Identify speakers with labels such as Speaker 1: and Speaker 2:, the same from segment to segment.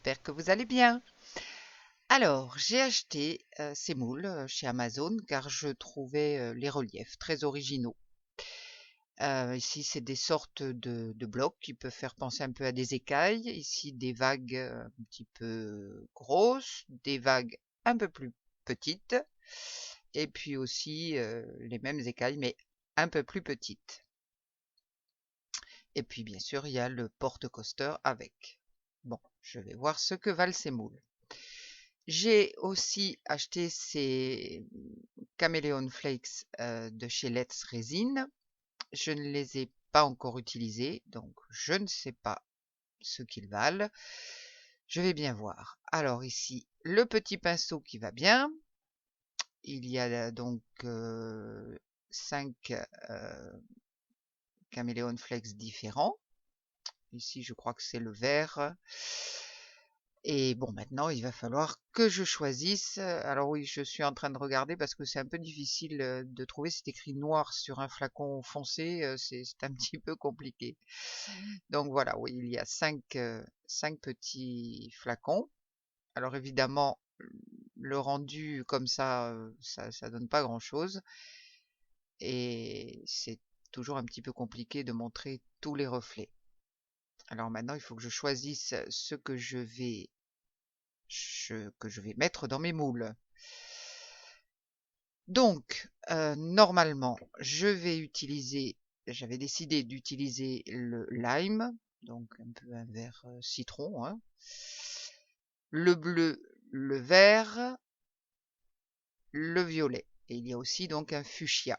Speaker 1: j'espère que vous allez bien. Alors, j'ai acheté ces moules chez Amazon car je trouvais les reliefs très originaux. Ici, c'est des sortes de blocs qui peuvent faire penser un peu à des écailles. Ici, des vagues un petit peu grosses, des vagues un peu plus petites, et puis aussi les mêmes écailles, mais un peu plus petites. Et puis, bien sûr, il y a le porte-coaster avec. Bon, je vais voir ce que valent ces moules. J'ai aussi acheté ces Caméléon Flakes de chez Let's Resin. Je ne les ai pas encore utilisés, donc je ne sais pas ce qu'ils valent. Je vais bien voir. Alors ici, le petit pinceau qui va bien. Il y a donc 5 Caméléon Flakes différents. Ici, je crois que c'est le vert. Et bon, maintenant, il va falloir que je choisisse. Alors oui, je suis en train de regarder parce que c'est un peu difficile de trouver. C'est écrit noir sur un flacon foncé. C'est un petit peu compliqué. Donc voilà, oui, il y a 5 petits flacons. Alors évidemment, le rendu comme ça donne pas grand-chose. Et c'est toujours un petit peu compliqué de montrer tous les reflets. Alors maintenant, il faut que je choisisse ce que je vais mettre dans mes moules. Donc, normalement, j'avais décidé d'utiliser le lime, donc un peu un vert citron, hein, le bleu, le vert, le violet. Et il y a aussi donc un fuchsia.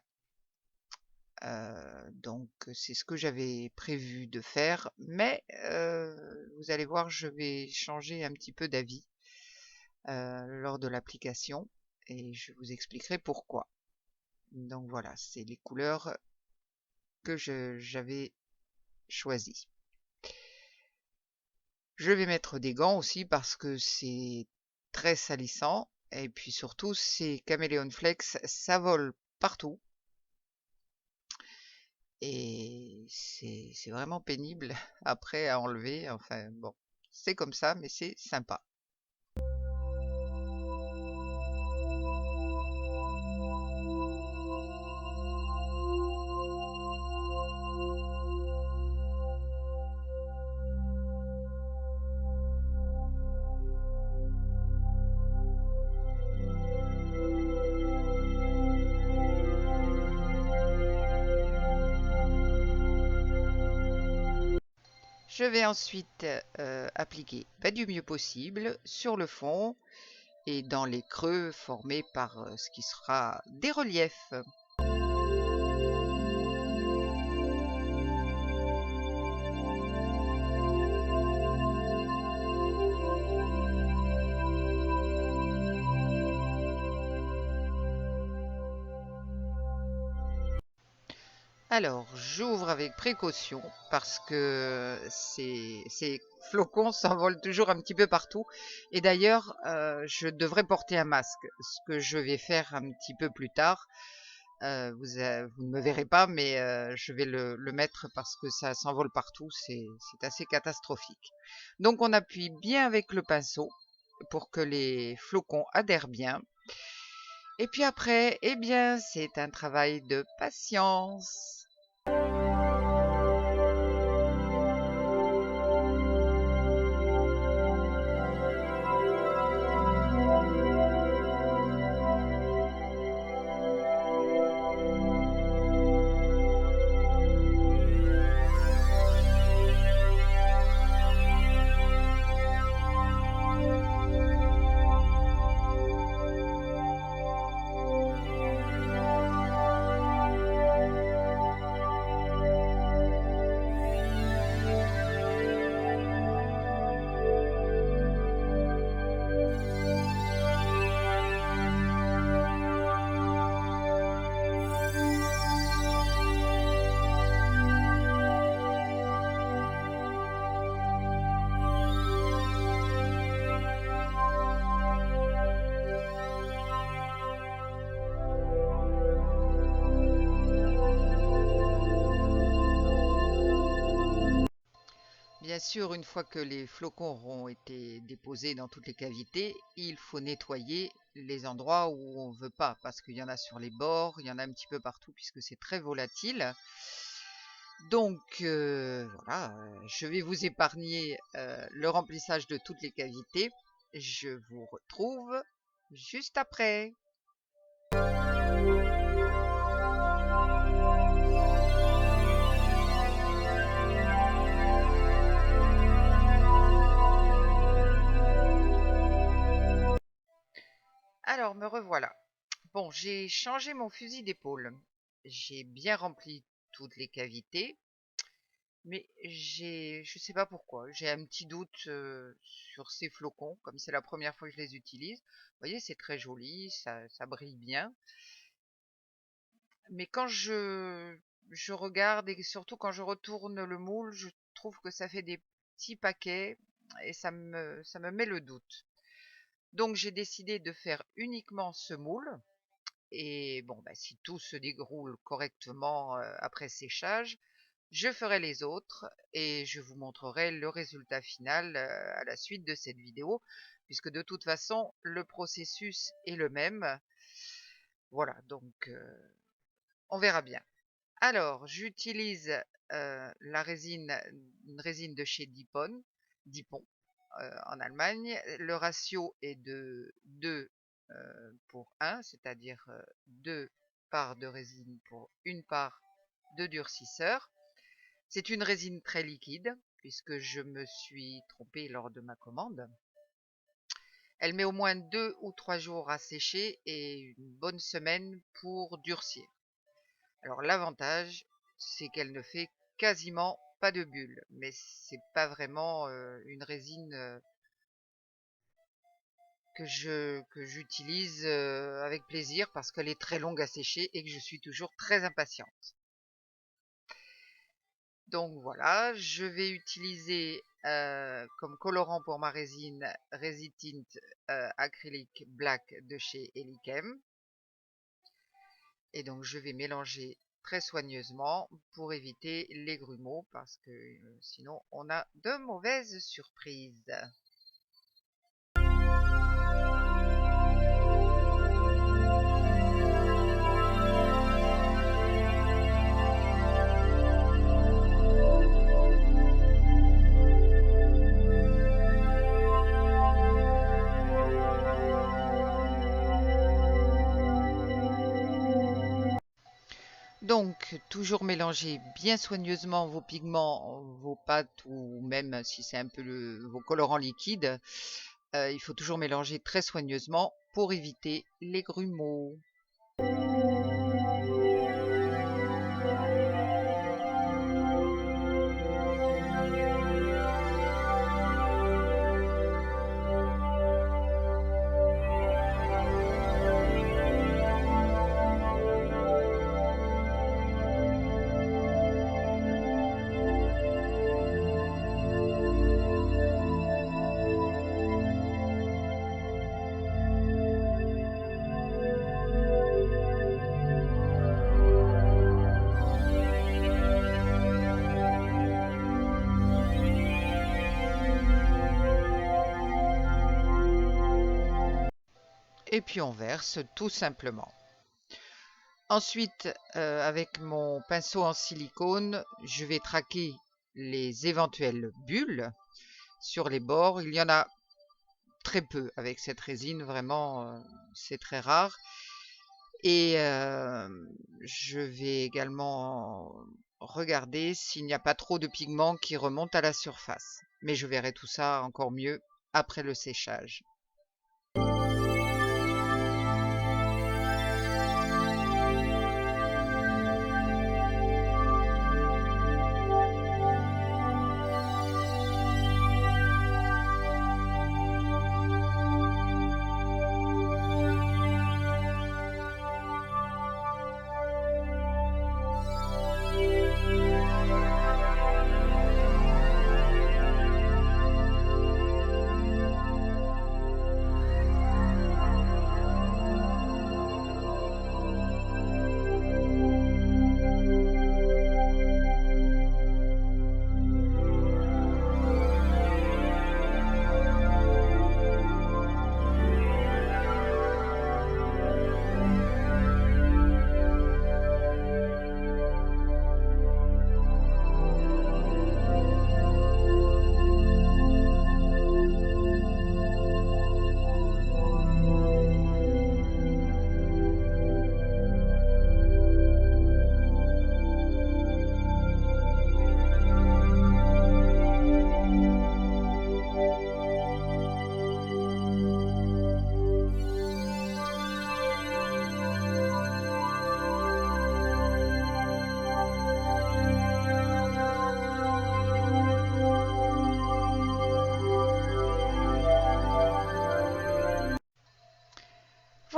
Speaker 1: Donc c'est ce que j'avais prévu de faire, mais vous allez voir, je vais changer un petit peu d'avis lors de l'application et je vous expliquerai pourquoi. Donc voilà, c'est les couleurs que j'avais choisies. Je vais mettre des gants aussi parce que c'est très salissant et puis surtout ces Caméléon Flex, ça vole partout. Et c'est vraiment pénible après à enlever. Enfin bon, c'est comme ça, mais c'est sympa. Je vais ensuite appliquer du mieux possible sur le fond et dans les creux formés par ce qui sera des reliefs. Alors, j'ouvre avec précaution parce que ces flocons s'envolent toujours un petit peu partout. Et d'ailleurs, je devrais porter un masque, ce que je vais faire un petit peu plus tard. Vous ne me verrez pas, mais je vais le mettre parce que ça s'envole partout. C'est assez catastrophique. Donc, on appuie bien avec le pinceau pour que les flocons adhèrent bien. Et puis après, eh bien, c'est un travail de patience. Bien sûr, une fois que les flocons auront été déposés dans toutes les cavités, il faut nettoyer les endroits où on ne veut pas, parce qu'il y en a sur les bords, il y en a un petit peu partout puisque c'est très volatile. Donc voilà, je vais vous épargner le remplissage de toutes les cavités. Je vous retrouve juste après. Alors, me revoilà. Bon, j'ai changé mon fusil d'épaule. J'ai bien rempli toutes les cavités, mais je sais pas pourquoi, j'ai un petit doute sur ces flocons, comme c'est la première fois que je les utilise. Vous voyez, c'est très joli, ça brille bien. Mais quand je regarde et surtout quand je retourne le moule, je trouve que ça fait des petits paquets et ça me met le doute. Donc j'ai décidé de faire uniquement ce moule. Et bon, bah, si tout se déroule correctement après séchage, je ferai les autres et je vous montrerai le résultat final à la suite de cette vidéo, puisque de toute façon, le processus est le même. Voilà, donc on verra bien. Alors, j'utilise une résine de chez Dipon en Allemagne. Le ratio est de 2 pour 1, c'est-à-dire 2 parts de résine pour une part de durcisseur. C'est une résine très liquide, puisque je me suis trompée lors de ma commande. Elle met au moins 2 ou 3 jours à sécher et une bonne semaine pour durcir. Alors l'avantage, c'est qu'elle ne fait quasiment pas de bulles, mais c'est pas vraiment une résine que j'utilise avec plaisir parce qu'elle est très longue à sécher et que je suis toujours très impatiente. Donc voilà, je vais utiliser comme colorant pour ma résine Resitint acrylique black de chez Elichem. Et donc je vais mélanger très soigneusement pour éviter les grumeaux parce que sinon on a de mauvaises surprises. Donc, toujours mélanger bien soigneusement vos pigments, vos pâtes ou même si c'est un peu vos colorants liquides. Il faut toujours mélanger très soigneusement pour éviter les grumeaux. Et puis on verse tout simplement. Ensuite, avec mon pinceau en silicone, je vais traquer les éventuelles bulles sur les bords. Il y en a très peu avec cette résine, vraiment, c'est très rare. Et je vais également regarder s'il n'y a pas trop de pigments qui remontent à la surface. Mais je verrai tout ça encore mieux après le séchage.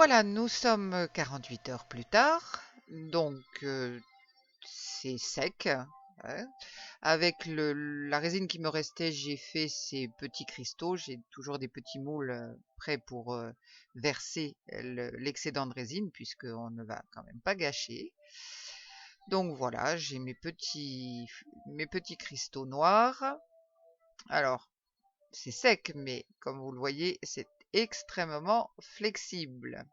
Speaker 1: Voilà, nous sommes 48 heures plus tard, donc c'est sec, ouais. Avec la résine qui me restait, j'ai fait ces petits cristaux. J'ai toujours des petits moules prêts pour verser l'excédent de résine, puisqu'on ne va quand même pas gâcher. Donc voilà, j'ai mes petits cristaux noirs. Alors, c'est sec, mais comme vous le voyez, c'est extrêmement flexible.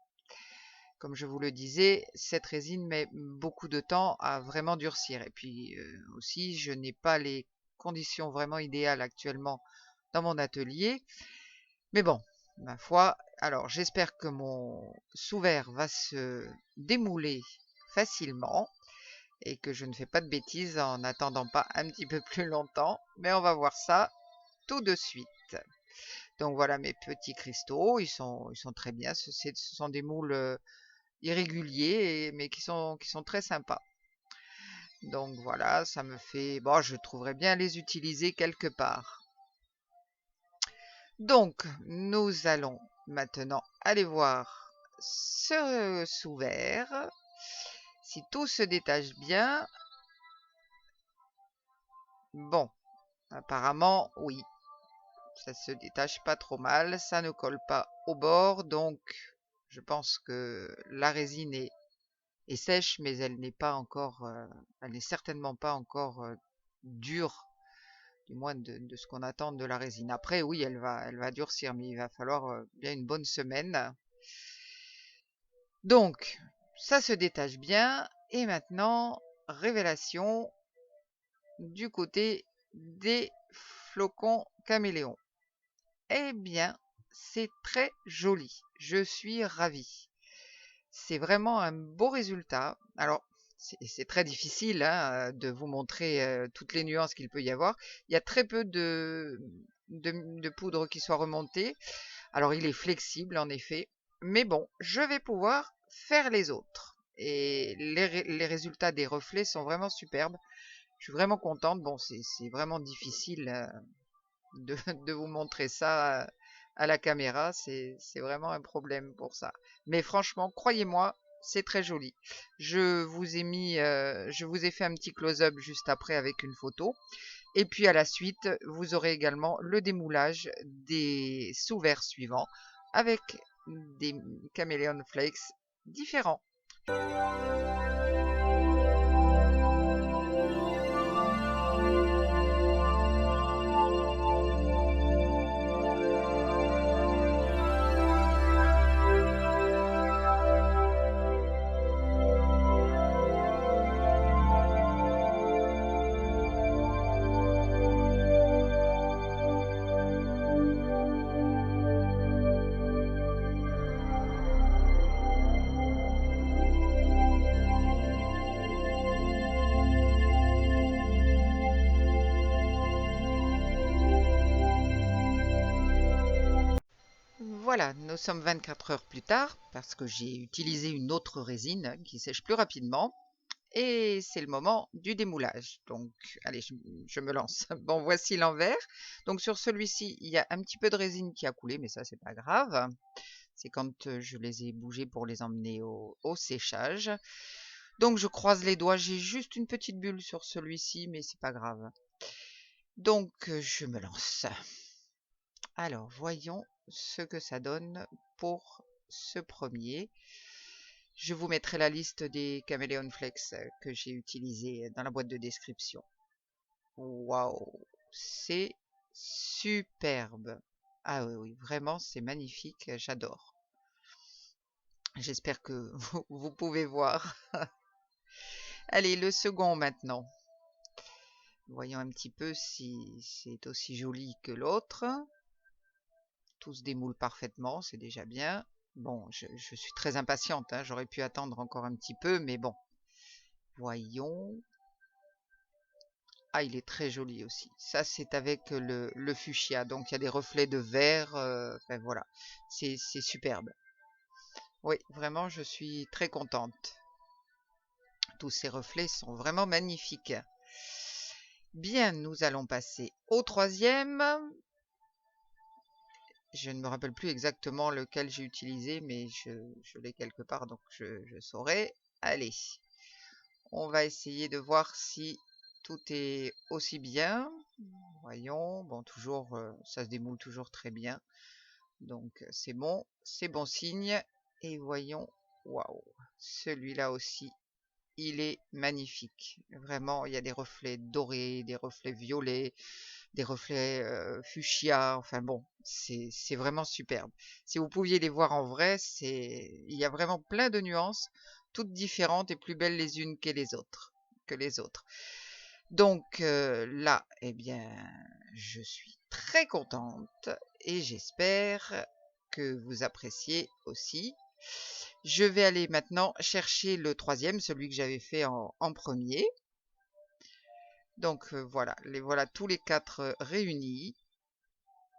Speaker 1: Comme je vous le disais, cette résine met beaucoup de temps à vraiment durcir. Et puis aussi, je n'ai pas les conditions vraiment idéales actuellement dans mon atelier. Mais bon, ma foi, alors j'espère que mon sous-verre va se démouler facilement et que je ne fais pas de bêtises en n'attendant pas un petit peu plus longtemps. Mais on va voir ça tout de suite. Donc voilà mes petits cristaux, ils sont très bien. Ce sont des moules irréguliers, mais qui sont très sympas. Donc voilà, ça me fait... Bon, je trouverais bien les utiliser quelque part. Donc, nous allons maintenant aller voir ce sous-verre. Si tout se détache bien... Bon, apparemment, oui. Ça se détache pas trop mal, ça ne colle pas au bord, donc je pense que la résine est sèche, mais elle n'est pas encore, elle n'est certainement pas encore dure, du moins de ce qu'on attend de la résine. Après, oui, elle va durcir, mais il va falloir bien une bonne semaine. Donc, ça se détache bien, et maintenant, révélation du côté des flocons caméléons. Eh bien, c'est très joli. Je suis ravie. C'est vraiment un beau résultat. Alors, c'est très difficile de vous montrer toutes les nuances qu'il peut y avoir. Il y a très peu de poudre qui soit remontée. Alors, il est flexible en effet. Mais bon, je vais pouvoir faire les autres. Et les résultats des reflets sont vraiment superbes. Je suis vraiment contente. Bon, c'est vraiment difficile de vous montrer ça à la caméra, c'est vraiment un problème pour ça. Mais franchement, croyez-moi, c'est très joli. Je vous ai fait un petit close-up juste après avec une photo. Et puis à la suite, vous aurez également le démoulage des sous-verres suivants avec des Chameleon Flakes différents. Voilà, nous sommes 24 heures plus tard parce que j'ai utilisé une autre résine qui sèche plus rapidement. Et c'est le moment du démoulage. Donc, allez, je me lance. Bon, voici l'envers. Donc, sur celui-ci, il y a un petit peu de résine qui a coulé, mais ça, c'est pas grave. C'est quand je les ai bougés pour les emmener au séchage. Donc, je croise les doigts. J'ai juste une petite bulle sur celui-ci, mais c'est pas grave. Donc, je me lance. Alors, voyons ce que ça donne pour ce premier. Je vous mettrai la liste des Chameleon Flex que j'ai utilisés dans la boîte de description. Waouh, c'est superbe. Ah oui, oui, vraiment, c'est magnifique, j'adore. J'espère que vous pouvez voir. Allez, le second maintenant. Voyons un petit peu si c'est aussi joli que l'autre. Tout se démoule parfaitement, c'est déjà bien. Bon, je suis très impatiente, hein. J'aurais pu attendre encore un petit peu, mais bon. Voyons. Ah, il est très joli aussi. Ça, c'est avec le fuchsia. Donc, il y a des reflets de vert. Enfin, voilà. C'est superbe. Oui, vraiment, je suis très contente. Tous ces reflets sont vraiment magnifiques. Bien, nous allons passer au troisième. Je ne me rappelle plus exactement lequel j'ai utilisé, mais je l'ai quelque part, donc je saurai. Allez, on va essayer de voir si tout est aussi bien. Voyons, bon, toujours, ça se démoule toujours très bien. Donc, c'est bon signe. Et voyons, waouh, celui-là aussi, il est magnifique. Vraiment, il y a des reflets dorés, des reflets violets, des reflets fuchsia. Enfin bon, c'est vraiment superbe. Si vous pouviez les voir en vrai, il y a vraiment plein de nuances, toutes différentes et plus belles les unes que les autres. Donc là, eh bien, je suis très contente et j'espère que vous appréciez aussi. Je vais aller maintenant chercher le troisième, celui que j'avais fait en premier. Donc voilà, les voilà tous les quatre réunis.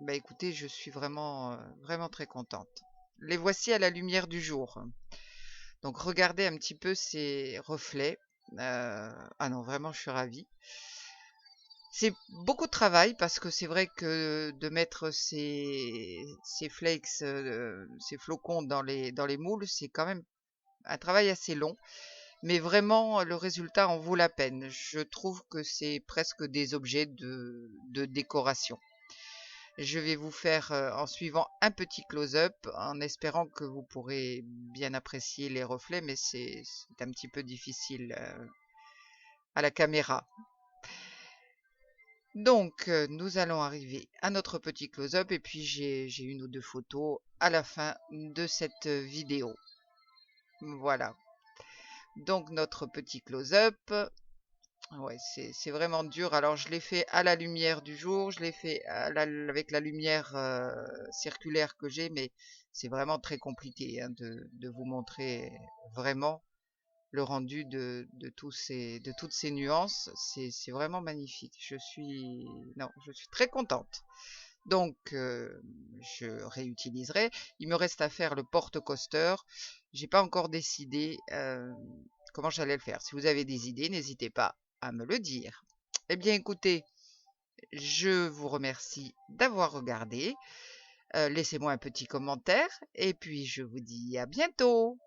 Speaker 1: Bah écoutez, je suis vraiment très contente. Les voici à la lumière du jour. Donc regardez un petit peu ces reflets. Ah non, vraiment, je suis ravie. C'est beaucoup de travail parce que c'est vrai que de mettre ces flakes, ces flocons dans les moules, c'est quand même un travail assez long. Mais vraiment, le résultat en vaut la peine. Je trouve que c'est presque des objets de décoration. Je vais vous faire en suivant un petit close-up en espérant que vous pourrez bien apprécier les reflets, mais c'est un petit peu difficile à la caméra. Donc, nous allons arriver à notre petit close-up et puis j'ai une ou deux photos à la fin de cette vidéo. Voilà. Donc, notre petit close-up. Ouais, c'est vraiment dur. Alors, je l'ai fait à la lumière du jour, je l'ai fait avec la lumière circulaire que j'ai, mais c'est vraiment très compliqué hein, de vous montrer vraiment le rendu de toutes ces nuances. C'est vraiment magnifique. Non, je suis très contente. Donc, je réutiliserai. Il me reste à faire le porte-coaster. J'ai pas encore décidé comment j'allais le faire. Si vous avez des idées, n'hésitez pas à me le dire. Eh bien, écoutez, je vous remercie d'avoir regardé. Laissez-moi un petit commentaire et puis je vous dis à bientôt.